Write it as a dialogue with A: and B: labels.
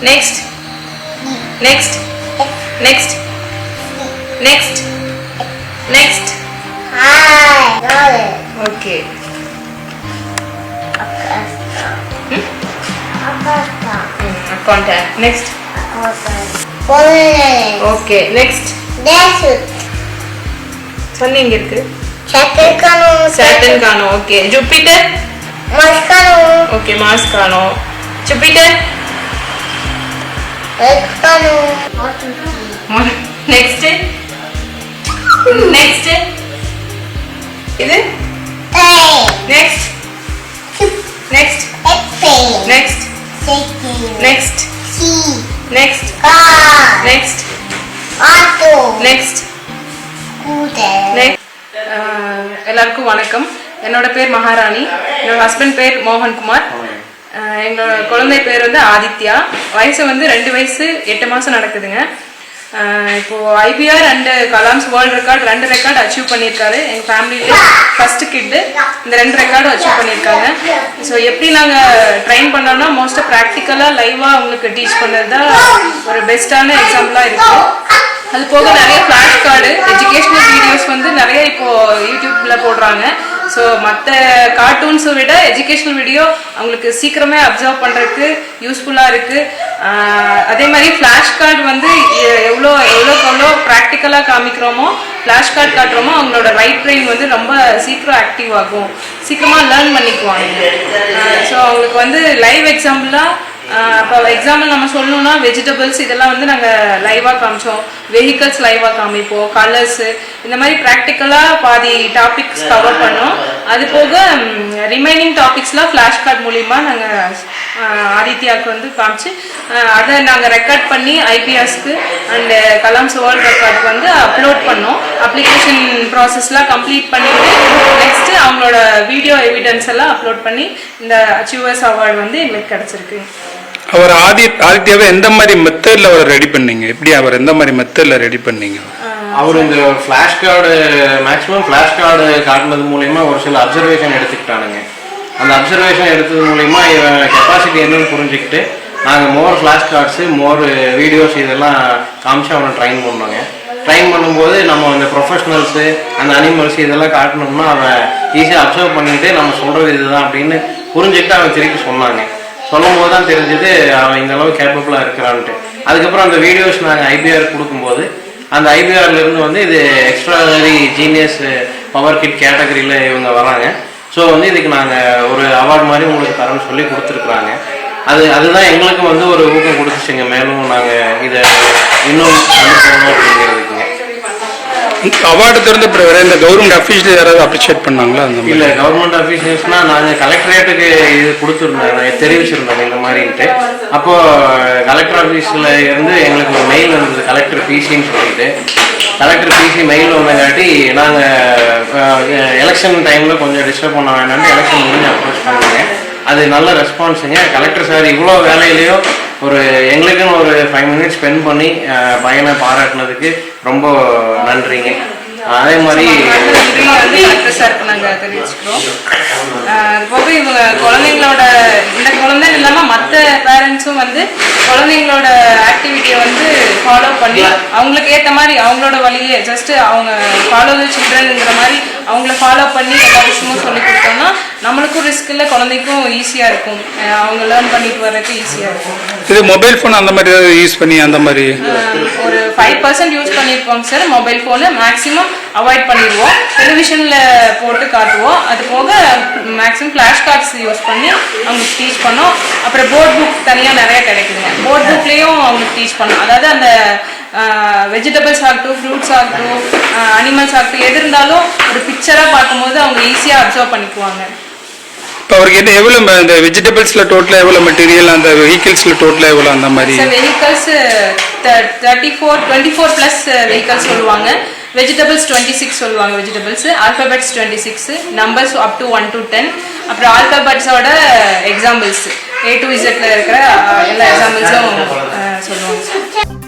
A: Next. Next. Next. Next. Next. Okay. Contact. Next. Okay. Next. Sun எங்க இருக்கு? Saturn காணோம். Okay. Jupiter.
B: Mars காணோம்.
A: Okay, Mars காணோம். Jupiter.
B: Earth காணோம்.
A: Next. Next. இது? Next. Next. Next. Next. Next. Next. Next. எல்லாருக்கும் வணக்கம். என்னோட பேர் மகாராணி. என்னோட ஹஸ்பண்ட் பேர் மோகன்குமார். எங்களோட குழந்தை பேர் வந்து ஆதித்யா. வயசு வந்து 2 வயசு 8 மாதம் நடக்குதுங்க. இப்போ IPR and Kalam's world record 2 record achieve பண்ணியிருக்காரு. எங்கள் ஃபேமிலியிலே ஃபர்ஸ்ட் கிட்டு இந்த 2 ரெக்கார்டும் அச்சீவ் பண்ணியிருக்காங்க. ஸோ எப்படி நாங்கள் ட்ரெயின் பண்ணோம்னா மோஸ்ட்டாக ப்ராக்டிக்கலாக லைவாக அவங்களுக்கு டீச் பண்ணது தான் ஒரு பெஸ்ட்டான எக்ஸாம்பிளாக இருக்குது. அது போக நிறைய ஃப்ளாஷ் கார்டு எஜுகேஷ்னல் வீடியோஸ் வந்து நிறைய இப்போது யூடியூப்பில் போடுறாங்க. ஸோ மற்ற கார்ட்டூன்ஸை விட எஜுகேஷ்னல் வீடியோ அவங்களுக்கு சீக்கிரமே அப்சர்வ் பண்ணுறதுக்கு யூஸ்ஃபுல்லாக இருக்குது. அதே மாதிரி ஃப்ளாஷ் கார்டு வந்து எவ்வளோ ப்ராக்டிக்கலாக காமிக்கிறோமோ ஃப்ளாஷ் கார்டு காட்டுறோமோ அவங்களோட ரைட் பிரெயின் வந்து ரொம்ப சீக்கிரம் ஆக்டிவ் ஆகும், சீக்கிரமாக லேர்ன் பண்ணிக்குவாங்க. ஸோ அவங்களுக்கு வந்து லைவ் எக்ஸாம்பிளாக இப்போ எக்ஸாம்பிள் நம்ம சொல்லணும்னா வெஜிடபிள்ஸ் இதெல்லாம் வந்து நாங்கள் லைவாக காமிச்சோம், வெஹிக்கல்ஸ் லைவாக காமிப்போம், கலர்ஸு இந்த மாதிரி ப்ராக்டிக்கலாக பாதி டாபிக்ஸ் கவர் பண்ணோம். அது போக ரிமைனிங் டாபிக்ஸ்லாம் ஃப்ளாஷ் கார்டு மூலிமா நாங்கள் ஆதித்யாவுக்கு வந்து காமிச்சு அதை நாங்கள் ரெக்கார்ட் பண்ணி ஐபிஎஸ்க்கு அண்டு கலாம்ஸ் வேர்ல்ட் ரெக்கார்டுக்கு வந்து அப்லோட் பண்ணோம். அப்ளிகேஷன் ப்ராசஸ்லாம் கம்ப்ளீட் பண்ணிட்டு நெக்ஸ்ட்டு அவங்களோட வீடியோ எவிடன்ஸ் எல்லாம் அப்லோட் பண்ணி இந்த அச்சீவர்ஸ் அவார்டு வந்து எங்களுக்கு கிடச்சிருக்கு.
C: அவர் ஆதித்யாவை எந்த மாதிரி மெத்தட்ல அவர் ரெடி பண்ணீங்க? எப்படி அவர் எந்த மாதிரி மெத்தட்ல ரெடி பண்ணீங்க?
D: அவர் இந்த flash card maximum flash card காட்டினது மூலயமா ஒரு சில அப்சர்வேஷன் எடுத்துக்கிட்டானுங்க. அந்த அப்சர்வேஷன் எடுத்தது மூலயமா இவன் கெப்பாசிட்டி என்னன்னு புரிஞ்சுக்கிட்டு நாங்கள் மோர் ஃப்ளாஷ் கார்ட்ஸு மோர் வீடியோஸ் இதெல்லாம் காமிச்சு அவனை ட்ரைன் பண்ணோங்க. ட்ரைன் பண்ணும்போது நம்ம அந்த ப்ரொஃபஷ்னல்ஸு அந்த அனிமல்ஸ் இதெல்லாம் காட்டினோம்னா அவன் ஈஸியாக அப்சர்வ் பண்ணிட்டு நம்ம சொல்கிறது இதுதான் அப்படின்னு புரிஞ்சுக்கிட்டு அவன் திருப்பி சொன்னாங்க. சொல்லும் போது தான் தெரிஞ்சது அவன் இந்த அளவு கேப்பபிளாக இருக்கிறான்ட்டு. அதுக்கப்புறம் அந்த வீடியோஸ் நாங்கள் ஐபிஆர் கொடுக்கும்போது அந்த ஐபிஆர்லேருந்து வந்து இது எக்ஸ்ட்ராடனரி ஜீனியஸ் பவர் கிட் கேட்டகரியில் இவங்க வராங்க. ஸோ வந்து இதுக்கு நாங்கள் ஒரு அவார்டு மாதிரி உங்களுக்கு தரோன்னு சொல்லி கொடுத்துருக்குறாங்க. அதுதான் எங்களுக்கும் வந்து ஒரு ஊக்கம் கொடுத்துச்சுங்க. மேலும் நாங்கள் இதை இன்னும் கொண்டு போகணும் அப்படிங்கிறதுக்குங்க.
C: அவார்டு திறந்த பிறகு இந்த கவர்மெண்ட் அஃபீஷியல் யாராவது அப்ரிஷியேட் பண்ணாங்களா? அந்த
D: இல்லை, கவர்மெண்ட் அஃபீஷியல்ஸ்னால் நாங்கள் கலெக்டரேட்டுக்கு இது கொடுத்துருந்தோம், தெரிவிச்சிருந்தோம் இந்த மாதிரின்ட்டு. அப்போது கலெக்டர் ஆஃபீஸில் இருந்து எங்களுக்கு ஒரு மெயில் வந்தது, கலெக்டர் பிசின்னு சொல்லிட்டு. கலெக்டர் பிசி மெயில் வந்தங்காட்டி நாங்கள் எலெக்ஷன் டைமில் கொஞ்சம் டிஸ்டர்ப் பண்ண வேண்டாம்னு எலெக்ஷன் முடிஞ்சு அப்ரோச் பண்ணுங்க. அது நல்ல ரெஸ்பான்ஸுங்க. கலெக்டர் சார் இவ்வளோ வேலையிலையோ ஒரு எங்களுக்குன்னு ஒரு 5 மினிட்ஸ் ஸ்பெண்ட் பண்ணி பையனை பாராட்டினதுக்கு ரொம்ப நன்றிங்க. அதே மாதிரி
A: சாருக்கு நாங்கள் தெரிவிச்சுக்கிறோம். போக இவங்க குழந்தைங்களோட இந்த குழந்தைன்னு இல்லாமல் மற்ற பேரண்ட்ஸும் வந்து குழந்தைங்களோட ஆக்டிவிட்டியை வந்து ஃபாலோ பண்ணி அவங்களுக்கு ஏற்ற மாதிரி அவங்களோட வழியே ஜஸ்ட்டு அவங்க ஃபாலோ த சில்ட்ரனுங்கிற மாதிரி அவங்கள ஃபாலோ பண்ணி எல்லா விஷயமும் சொல்லி கொடுத்தோம்னா நம்மளுக்கும் ரிஸ்க் இல்லை, குழந்தைக்கும் ஈஸியாக இருக்கும், அவங்க லேர்ன் பண்ணிட்டு வர்றதுக்கு ஈஸியாக இருக்கும்.
C: இது மொபைல் ஃபோன் அந்த மாதிரி ஏதாவது யூஸ் பண்ணி அந்த மாதிரி
A: ஒரு 5% யூஸ் பண்ணியிருக்கோம் sir. Mobile phone maximum avoid பண்ணிடுவோம், டெலிவிஷனில் போட்டு காட்டுவோம். அது போக மேக்ஸிமம் ஃப்ளாஷ் கார்ட்ஸ் யூஸ் பண்ணி அவங்களுக்கு டீச் பண்ணோம். அப்புறம் போர்ட் புக் தனியாக நிறைய கிடைக்குதுங்க, போர்ட் புக்லேயும் அவங்களுக்கு டீச் பண்ணோம். அதாவது அந்த வெஜிடபிள்ஸ் ஆகட்டும், ஃப்ரூட்ஸ் ஆகட்டும், அனிமல்ஸ் ஆகட்டும், எது இருந்தாலும் ஒரு பிக்சராக பார்க்கும்போது அவங்க ஈஸியாக அப்சர்வ் பண்ணிக்குவாங்க.
C: இப்போ அவருக்கு என்ன எவ்வளோ இந்த வெஜிடபிள்ஸில் டோட்டலாக எவ்வளோ மெட்டீரியல், அந்த வெஹிக்கிள்ஸில் டோட்டலாக எவ்வளோ அந்த மாதிரி?
A: சார் வெஹிக்கல்ஸ் 24 ப்ளஸ் வெஹிக்கல்ஸ் சொல்லுவாங்க. வெஜிடபிள்ஸ் 26 சொல்லுவாங்க. Vegetables alphabets 26, numbers up to 1 to 10. அப்புறம் ஆல்ஃபபெட்ஸோட எக்ஸாம்பிள்ஸ் A to Zல இருக்கிற எல்லா எக்ஸாம்பிள்ஸும் சொல்லுவாங்க.